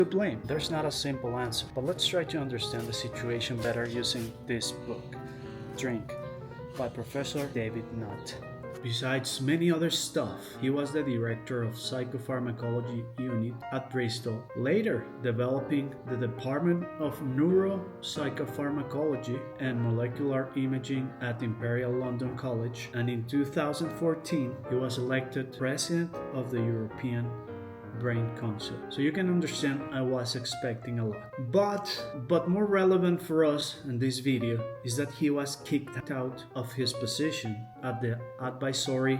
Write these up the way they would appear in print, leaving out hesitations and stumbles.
To blame? There's not a simple answer, but let's try to understand the situation better using this book, Drink, by Professor David Nutt. Besides many other stuff, he was the director of psychopharmacology unit at Bristol, later developing the Department of Neuropsychopharmacology and Molecular Imaging at Imperial London College, and in 2014 he was elected president of the European Brain Council. So you can understand I was expecting a lot. But more relevant for us in this video is that he was kicked out of his position at the Advisory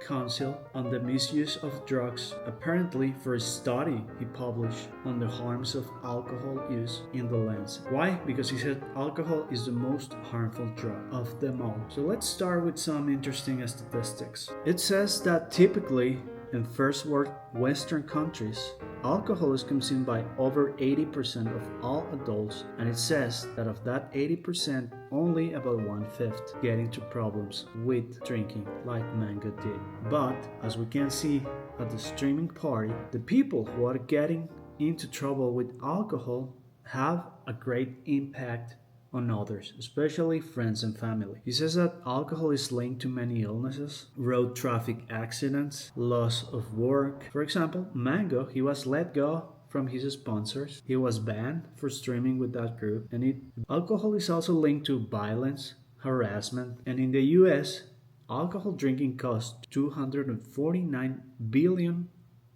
Council on the Misuse of Drugs, apparently for a study he published on the harms of alcohol use in the Lancet. Why? Because he said alcohol is the most harmful drug of them all. So let's start with some interesting statistics. It says that typically in first world Western countries, alcohol is consumed by over 80% of all adults, and it says that of that 80%, only about 1/5 get into problems with drinking like Mango did. But as we can see at the streaming party, the people who are getting into trouble with alcohol have a great impact on others, especially friends and family. He says that alcohol is linked to many illnesses, road traffic accidents, loss of work. For example, Mango, he was let go from his sponsors. He was banned for streaming with that group. Alcohol is also linked to violence, harassment, and in the US, alcohol drinking costs 249 billion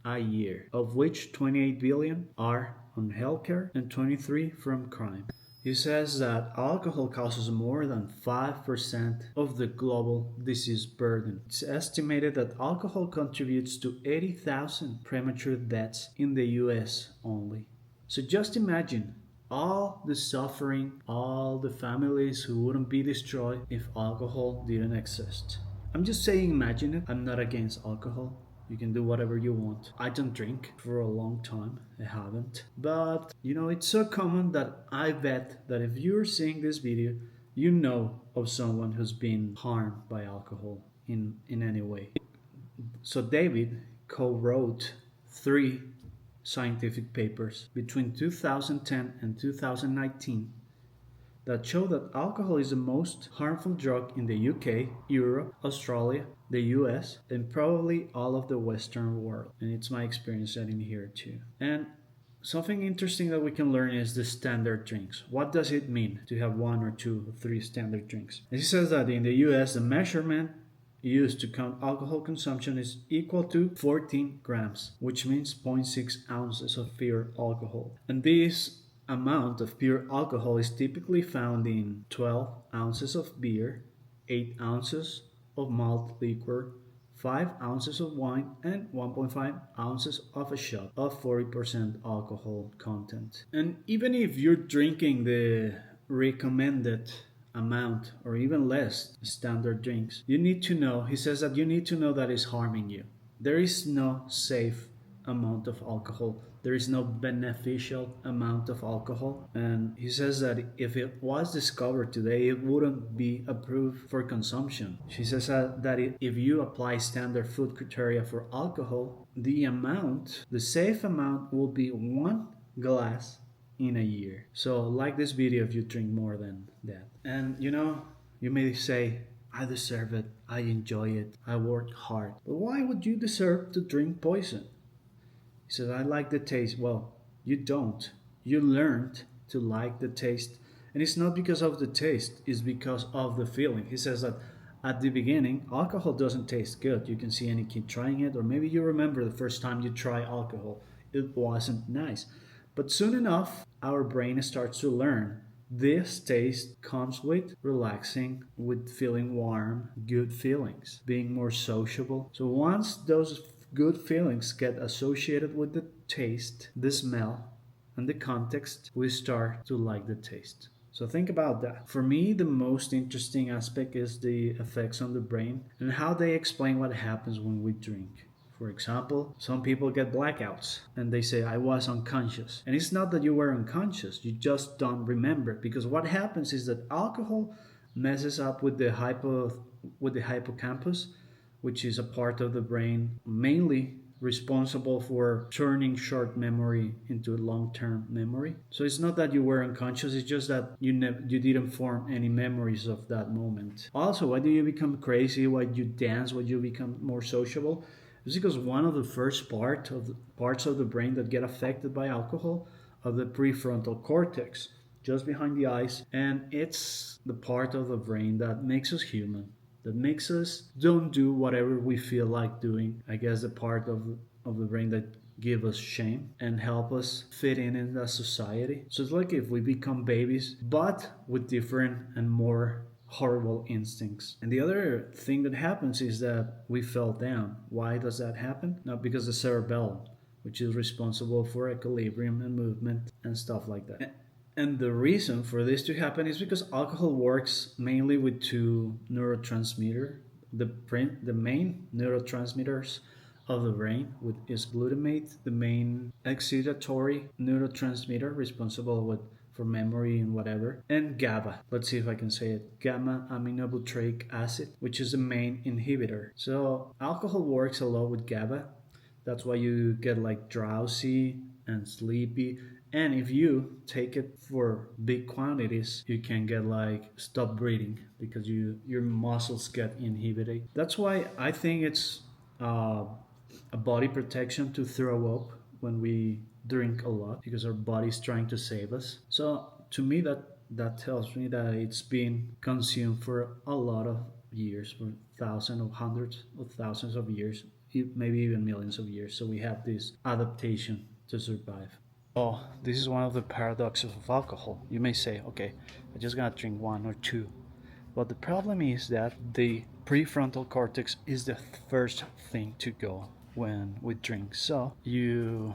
a year, of which 28 billion are on healthcare and 23 from crime. He says that alcohol causes more than 5% of the global disease burden. It's estimated that alcohol contributes to 80,000 premature deaths in the US only. So just imagine all the suffering, all the families who wouldn't be destroyed if alcohol didn't exist. I'm just saying imagine it. I'm not against alcohol. You can do whatever you want. I don't drink for a long time. I haven't. But, it's so common that I bet that if you're seeing this video, you know of someone who's been harmed by alcohol in any way. So David co-wrote 3 scientific papers between 2010 and 2019 that show that alcohol is the most harmful drug in the UK, Europe, Australia, the US, and probably all of the Western world. And it's my experience setting here too. And something interesting that we can learn is the standard drinks. What does it mean to have 1 or 2 or 3 standard drinks? And he says that in the US, the measurement used to count alcohol consumption is equal to 14 grams, which means 0.6 ounces of pure alcohol. And this amount of pure alcohol is typically found in 12 ounces of beer, 8 ounces of malt liquor, 5 ounces of wine, and 1.5 ounces of a shot of 40% alcohol content. And even if you're drinking the recommended amount or even less standard drinks, you need to know, he says that you need to know that it's harming you. There is no safe amount of alcohol. There is no beneficial amount of alcohol. And he says that if it was discovered today, it wouldn't be approved for consumption. She says that if you apply standard food criteria for alcohol, the safe amount will be 1 glass in a year. So like this video if you drink more than that. And you may say, I deserve it, I enjoy it, I work hard. But why would you deserve to drink poison? He said, I like the taste. Well, you don't. You learned to like the taste. And it's not because of the taste, it's because of the feeling. He says that at the beginning, alcohol doesn't taste good. You can see any kid trying it, or maybe you remember the first time you try alcohol. It wasn't nice. But soon enough, our brain starts to learn this taste comes with relaxing, with feeling warm, good feelings, being more sociable. So once those good feelings get associated with the taste, the smell, and the context, we start to like the taste. So think about that. For me, the most interesting aspect is the effects on the brain and how they explain what happens when we drink. For example, some people get blackouts and they say, I was unconscious. And it's not that you were unconscious, you just don't remember. Because what happens is that alcohol messes up with the hippocampus, which is a part of the brain mainly responsible for turning short memory into long-term memory. So it's not that you were unconscious, it's just that you didn't form any memories of that moment. Also, why do you become crazy, why you dance, why you become more sociable? It's because one of the first parts of the brain that get affected by alcohol of the prefrontal cortex, just behind the eyes, and it's the part of the brain that makes us human, that makes us don't do whatever we feel like doing. I guess the part of the brain that give us shame and help us fit in the society. So it's like if we become babies, but with different and more horrible instincts. And the other thing that happens is that we fell down. Why does that happen? Not because the cerebellum, which is responsible for equilibrium and movement and stuff like that. And the reason for this to happen is because alcohol works mainly with two neurotransmitters. The main neurotransmitters of the brain is glutamate, the main excitatory neurotransmitter responsible for memory and whatever, and GABA. Let's see if I can say it. Gamma aminobutyric acid, which is the main inhibitor. So alcohol works a lot with GABA. That's why you get like drowsy and sleepy. And if you take it for big quantities, you can get like stop breathing because your muscles get inhibited. That's why I think it's a body protection to throw up when we drink a lot because our body's trying to save us. So to me, that tells me that it's been consumed for a lot of years, for thousands or hundreds of thousands of years, maybe even millions of years. So we have this adaptation to survive. Oh, this is one of the paradoxes of alcohol. You may say, okay, I'm just gonna drink one or two. But the problem is that the prefrontal cortex is the first thing to go when we drink. So you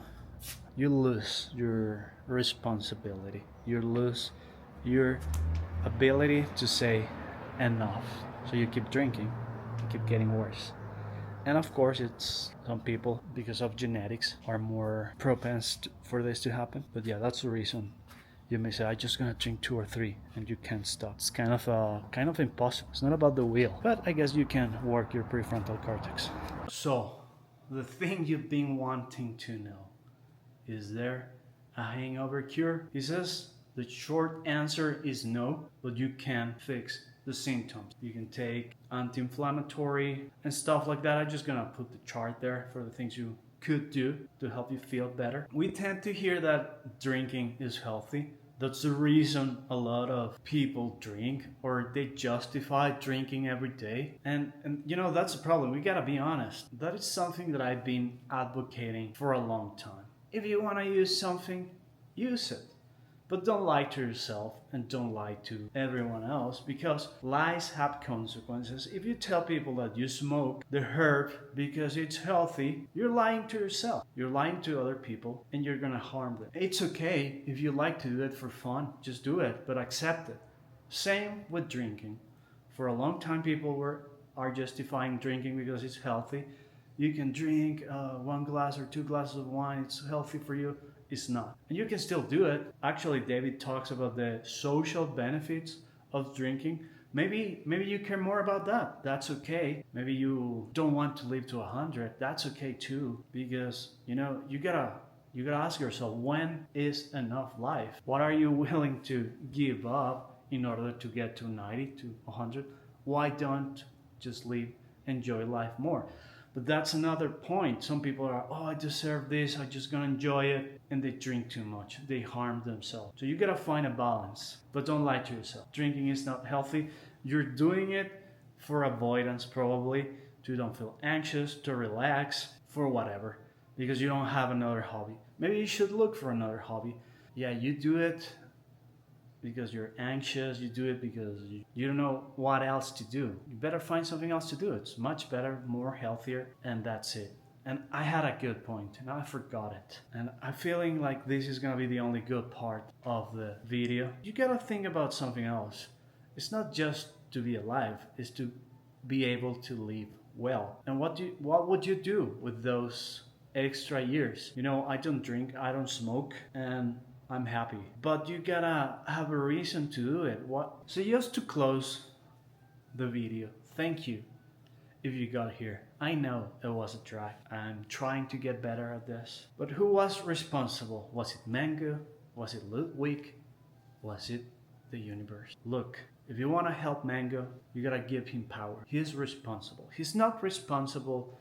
lose your responsibility. You lose your ability to say enough. So you keep drinking, you keep getting worse. And of course, it's some people, because of genetics, are more propense for this to happen. But yeah, that's the reason. You may say, "I'm just gonna drink two or three," and you can't stop. It's kind of impossible. It's not about the will, but I guess you can work your prefrontal cortex. So, the thing you've been wanting to know: is there a hangover cure? He says the short answer is no, but you can fix the symptoms. You can take anti-inflammatory and stuff like that. I'm just gonna put the chart there for the things you could do to help you feel better. We tend to hear that drinking is healthy. That's the reason a lot of people drink, or they justify drinking every day. And you know, that's a problem. We gotta be honest. That is something that I've been advocating for a long time. If you wanna use something, use it. But don't lie to yourself and don't lie to everyone else, because lies have consequences. If you tell people that you smoke the herb because it's healthy, you're lying to yourself. You're lying to other people and you're gonna harm them. It's okay if you like to do it for fun, just do it, but accept it. Same with drinking. For a long time, people are justifying drinking because it's healthy. You can drink 1 glass or 2 glasses of wine, it's healthy for you. It's not. And you can still do it. Actually, David talks about the social benefits of drinking. Maybe you care more about that. That's okay. Maybe you don't want to live to 100. That's okay too. Because, you know, you gotta ask yourself, when is enough life? What are you willing to give up in order to get to 90, to 100? Why don't just live, enjoy life more? But that's another point. Some people are, oh, I deserve this, I'm just gonna enjoy it, and they drink too much. They harm themselves. So you gotta find a balance, but don't lie to yourself. Drinking is not healthy. You're doing it for avoidance, probably, to don't feel anxious, to relax, for whatever, because you don't have another hobby. Maybe you should look for another hobby. Yeah, you do it because you're anxious, you do it because you don't know what else to do. You better find something else to do. It's much better, more healthier, and that's it. And I had a good point, and I forgot it. And I'm feeling like this is gonna be the only good part of the video. You gotta think about something else. It's not just to be alive, it's to be able to live well. And what would you do with those extra years? You know, I don't drink, I don't smoke, and I'm happy. But you gotta have a reason to do it. So just to close the video, thank you. if you got here. I know it was a drag. I'm trying to get better at this. But who was responsible? Was it Mango? Was it Ludwig? Was it the universe? Look, if you want to help Mango, you gotta give him power. He is responsible. He's not responsible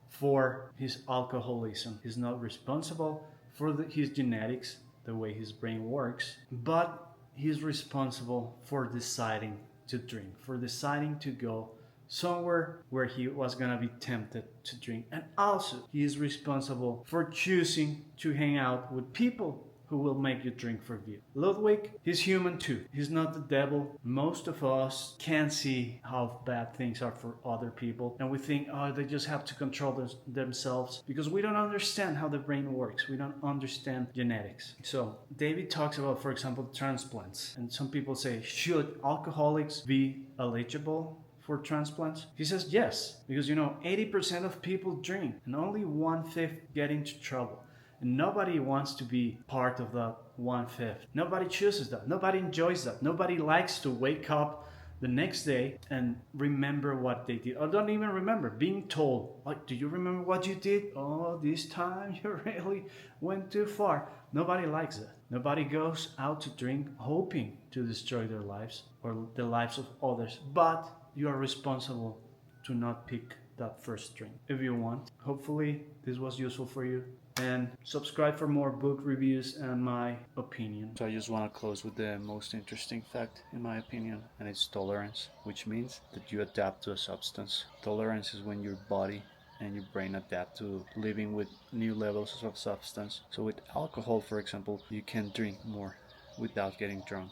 for his alcoholism. He's not responsible for his genetics, the way his brain works, but he's responsible for deciding to drink, for deciding to go somewhere where he was gonna be tempted to drink. And also, he is responsible for choosing to hang out with people who will make you drink for you. Ludwig, he's human too. He's not the devil. Most of us can't see how bad things are for other people, and we think, oh, they just have to control themselves, because we don't understand how the brain works. We don't understand genetics. So David talks about, for example, transplants, and some people say, should alcoholics be eligible for transplants? He says yes, because 80% of people drink and only 1/5 get into trouble. And nobody wants to be part of that 1/5. Nobody chooses that. Nobody enjoys that. Nobody likes to wake up the next day and remember what they did. Or don't even remember. Being told, like, do you remember what you did? Oh, this time you really went too far. Nobody likes that. Nobody goes out to drink hoping to destroy their lives or the lives of others. But you are responsible to not pick that first drink if you want. Hopefully this was useful for you. And subscribe for more book reviews and my opinion. So I just want to close with the most interesting fact, in my opinion, and it's tolerance, which means that you adapt to a substance. Tolerance is when your body and your brain adapt to living with new levels of substance. So with alcohol, for example, you can drink more without getting drunk.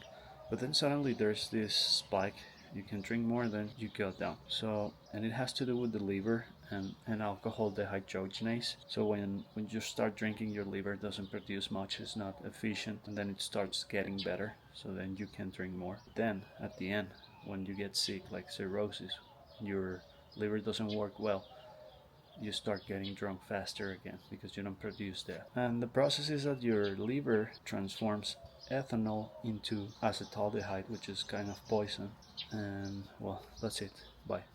But then suddenly there's this spike. You can drink more, then you go down. So, and it has to do with the liver and alcohol dehydrogenase. So when you start drinking, your liver doesn't produce much, it's not efficient, and then it starts getting better. So then you can drink more. Then at the end, when you get sick, like cirrhosis, your liver doesn't work well, you start getting drunk faster again because you don't produce that. And the process is that your liver transforms ethanol into acetaldehyde, which is kind of poison. And well, that's it. Bye.